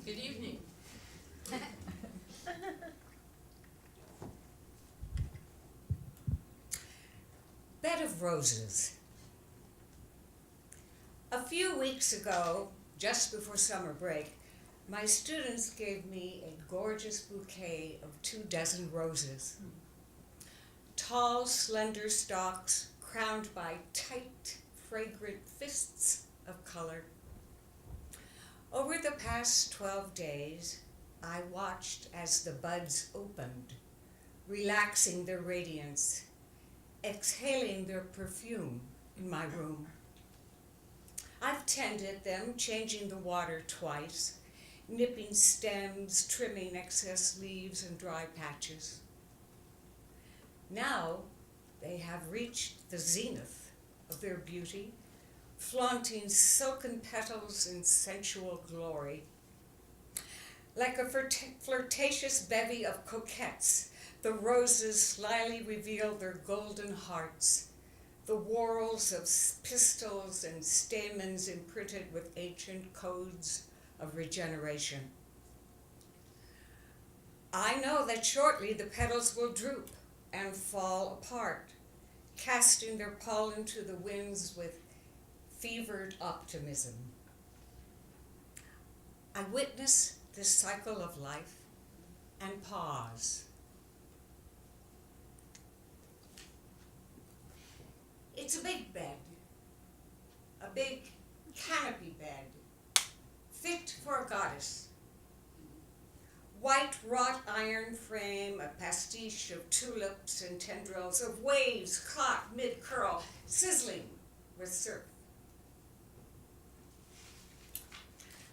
Good evening. Bed of Roses. A few weeks ago, just before summer break, my students gave me a gorgeous bouquet of 24 roses. Tall, slender stalks crowned by tight, fragrant fists of color. Over the past 12 days, I watched as the buds opened, relaxing their radiance, exhaling their perfume in my room. I've tended them, changing the water twice, nipping stems, trimming excess leaves and dry patches. Now they have reached the zenith of their beauty, flaunting silken petals in sensual glory. Like a flirtatious bevy of coquettes, the roses slyly reveal their golden hearts, the whorls of pistils and stamens imprinted with ancient codes of regeneration. I know that shortly the petals will droop and fall apart, casting their pollen to the winds with fevered optimism. I witness this cycle of life and pause. It's a big bed, a big canopy bed, fit for a goddess. White wrought iron frame, a pastiche of tulips and tendrils, of waves caught mid-curl, sizzling with surf.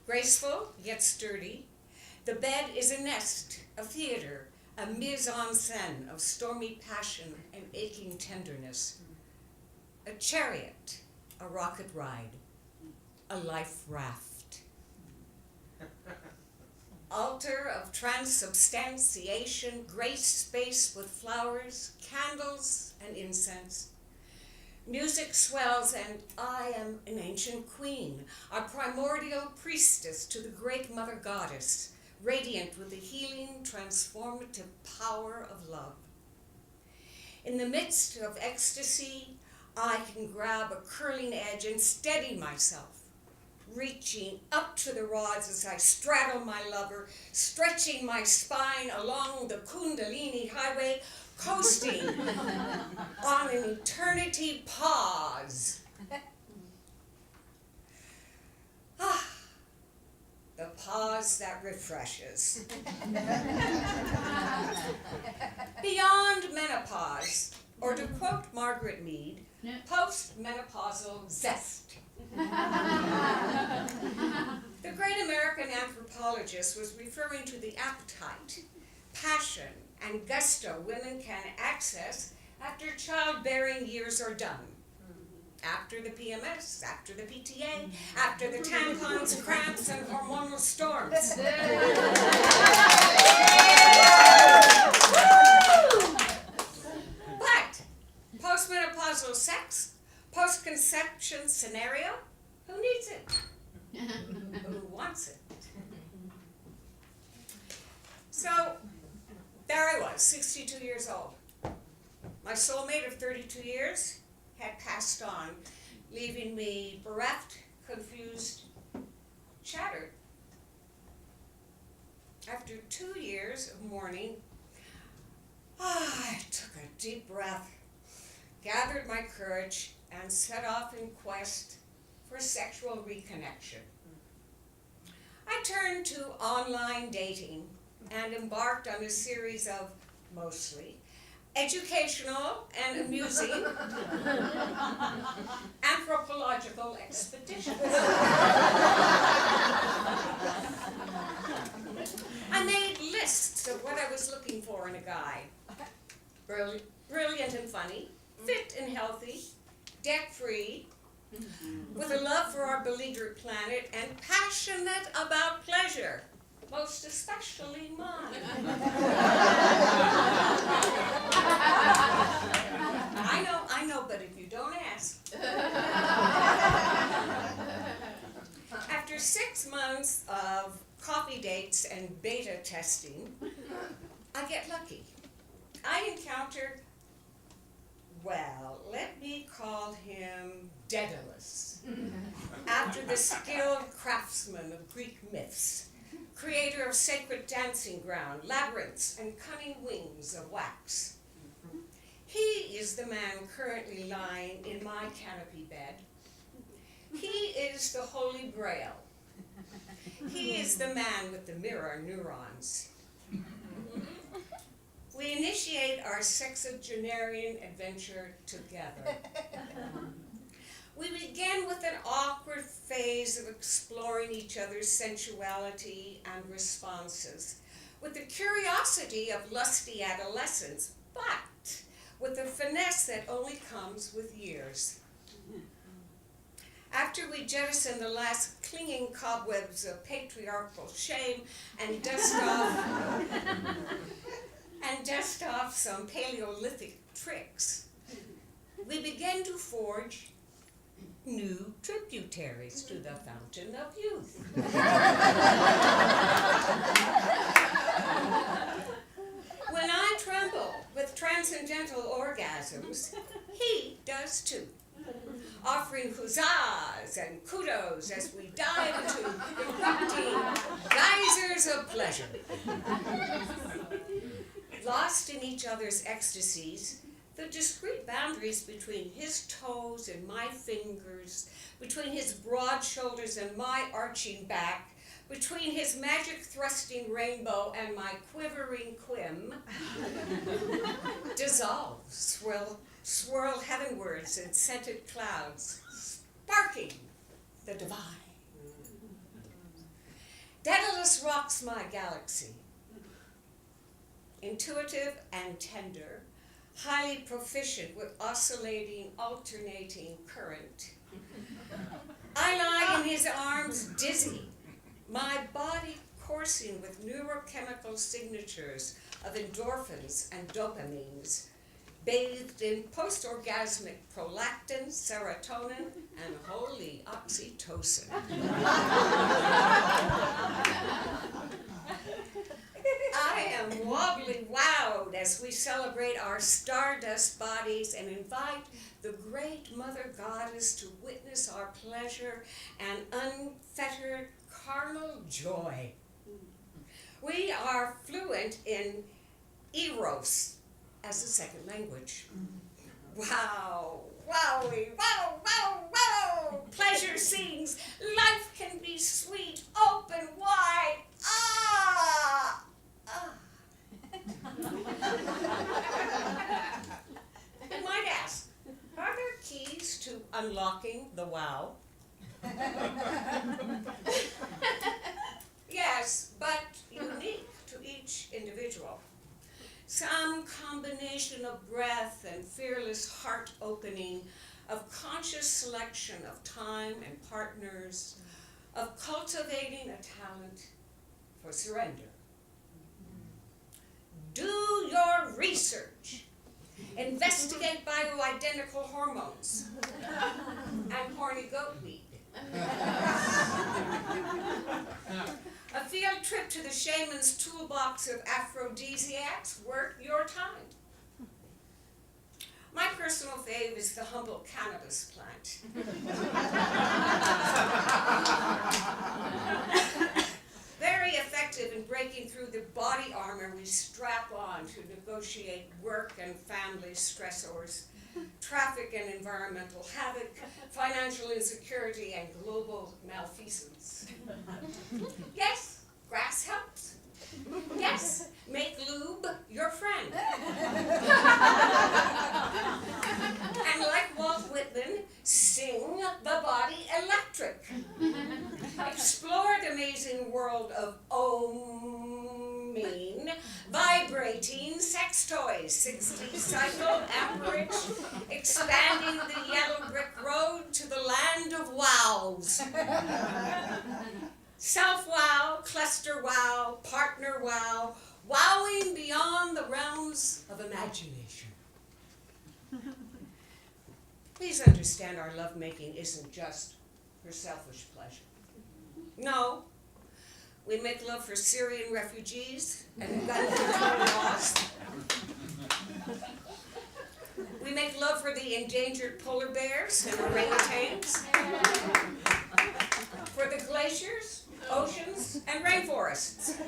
Graceful, yet sturdy, the bed is a nest, a theater, a mise-en-scène of stormy passion and aching tenderness. A chariot, a rocket ride, a life raft. Altar of transubstantiation, graced space with flowers, candles, and incense. Music swells, and I am an ancient queen, a primordial priestess to the great mother goddess, radiant with the healing, transformative power of love. In the midst of ecstasy, I can grab a curling edge and steady myself, reaching up to the rods as I straddle my lover, stretching my spine along the Kundalini highway, coasting on an eternity pause. The pause that refreshes. Beyond menopause, or to quote Margaret Mead, post-menopausal zest. The great American anthropologist was referring to the appetite, passion, and gusto women can access after childbearing years are done. After the PMS, after the PTA, after the tampons, cramps, and hormonal storms. But post-menopausal sex, post-conception scenario, who needs it? Who wants it? So, there I was, 62 years old. My soulmate of 32 years had passed on, leaving me bereft, confused, shattered. After 2 years of mourning, I took a deep breath, gathered my courage, and set off in quest for sexual reconnection. I turned to online dating and embarked on a series of, mostly, educational and amusing anthropological expeditions. I made lists of what I was looking for in a guy. Brilliant and funny, fit and healthy, debt-free, with a love for our beleaguered planet, and passionate about pleasure, most especially mine. I know, but if you don't ask. After 6 months of coffee dates and beta testing, I get lucky. I encounter, well, let me call him Daedalus, after the skilled craftsman of Greek myths, creator of sacred dancing ground, labyrinths, and cunning wings of wax. He is the man currently lying in my canopy bed. He is the Holy Grail. He is the man with the mirror neurons. We initiate our sexagenarian adventure together. We begin with an awkward phase of exploring each other's sensuality and responses, with the curiosity of lusty adolescence, but with the finesse that only comes with years. After we jettison the last clinging cobwebs of patriarchal shame and dust off some Paleolithic tricks, we begin to forge new tributaries to the fountain of youth. When I tremble with transcendental orgasms, he does too, offering huzzas and kudos as we dive into erupting geysers of pleasure. Lost in each other's ecstasies, the discrete boundaries between his toes and my fingers, between his broad shoulders and my arching back, between his magic thrusting rainbow and my quivering quim, dissolve, swirl heavenwards in scented clouds, sparking the divine. Daedalus rocks my galaxy, intuitive and tender, highly proficient with oscillating, alternating current. I lie in his arms dizzy, my body coursing with neurochemical signatures of endorphins and dopamines, bathed in post-orgasmic prolactin, serotonin, and holy oxytocin. I am wobbly wowed as we celebrate our stardust bodies and invite the great Mother Goddess to witness our pleasure and unfettered carnal joy. We are fluent in Eros as a second language. Wow, wowie, wow, wow, wow! Pleasure sings, life can be sweet, open wide, ah! You might ask, are there keys to unlocking the wow? Yes, but unique to each individual. Some combination of breath and fearless heart opening, of conscious selection of time and partners, of cultivating a talent for surrender. Do your research. Investigate bioidentical hormones and horny goat weed. A field trip to the shaman's toolbox of aphrodisiacs worth your time. My personal fave is the humble cannabis plant. Very effective in breaking through the body armor we strap on to negotiate work and family stressors, traffic and environmental havoc, financial insecurity, and global malfeasance. Yes, grass helps. Yes, make lube your friend. And like Walt Whitman, sing the body electric. Explore the amazing world of oming, vibrating sex toys, 60 cycle amperage, expanding the yellow brick road to the land of wows. Self-wow, cluster wow, partner wow, wowing beyond the realms of imagination. Please understand our lovemaking isn't just for selfish pleasure. No. We make love for Syrian refugees and gun control laws. We make love for the endangered polar bears and orangutans, for the glaciers, oceans, and rainforests.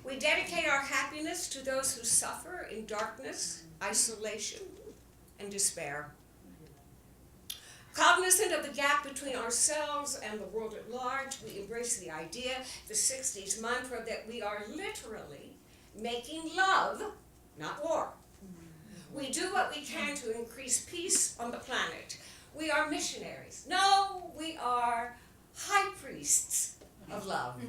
We dedicate our happiness to those who suffer in darkness, isolation, and despair. Cognizant of the gap between ourselves and the world at large, we embrace the idea, the 60s mantra, that we are literally making love, not war. We do what we can to increase peace on the planet. We are missionaries. No, we are high priests of love.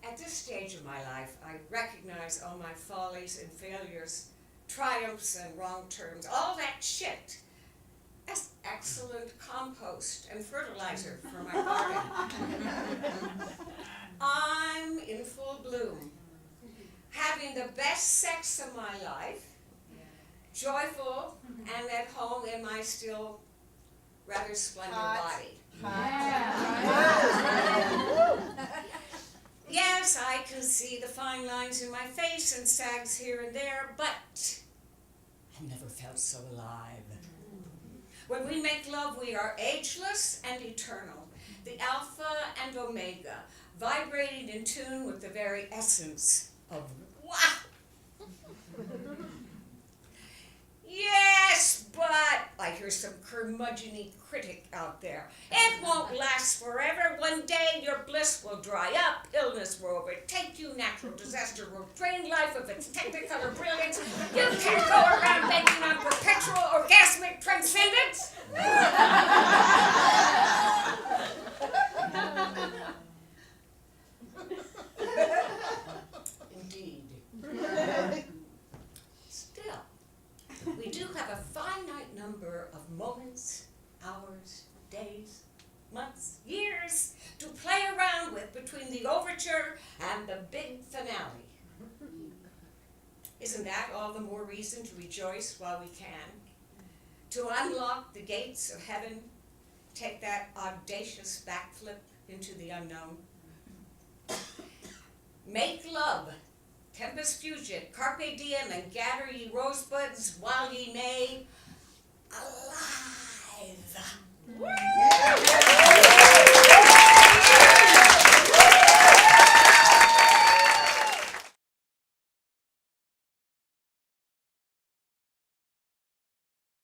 At this stage of my life, I recognize all my follies and failures, triumphs and wrong turns, all that shit. That's excellent compost and fertilizer for my garden. I'm in full bloom, having the best sex of my life, joyful and at home in my still rather splendid body. Yes, I can see the fine lines in my face and sags here and there, but I never felt so alive. When we make love, we are ageless and eternal, the alpha and omega, vibrating in tune with the very essence of wow. Yes, but I hear some curmudgeon-y critic out there. It won't last forever. One day your bliss will dry up, illness will overtake you, natural disaster will drain life of its technicolor brilliance. You can't go around banking on perpetual orgasmic transcendence. Indeed. Still, we do have a finite number of moments, hours, days, months, years to play around with between the overture and the big finale. Isn't that all the more reason to rejoice while we can? To unlock the gates of heaven, take that audacious backflip into the unknown. Make love, tempus fugit, carpe diem, and gather ye rosebuds while ye may,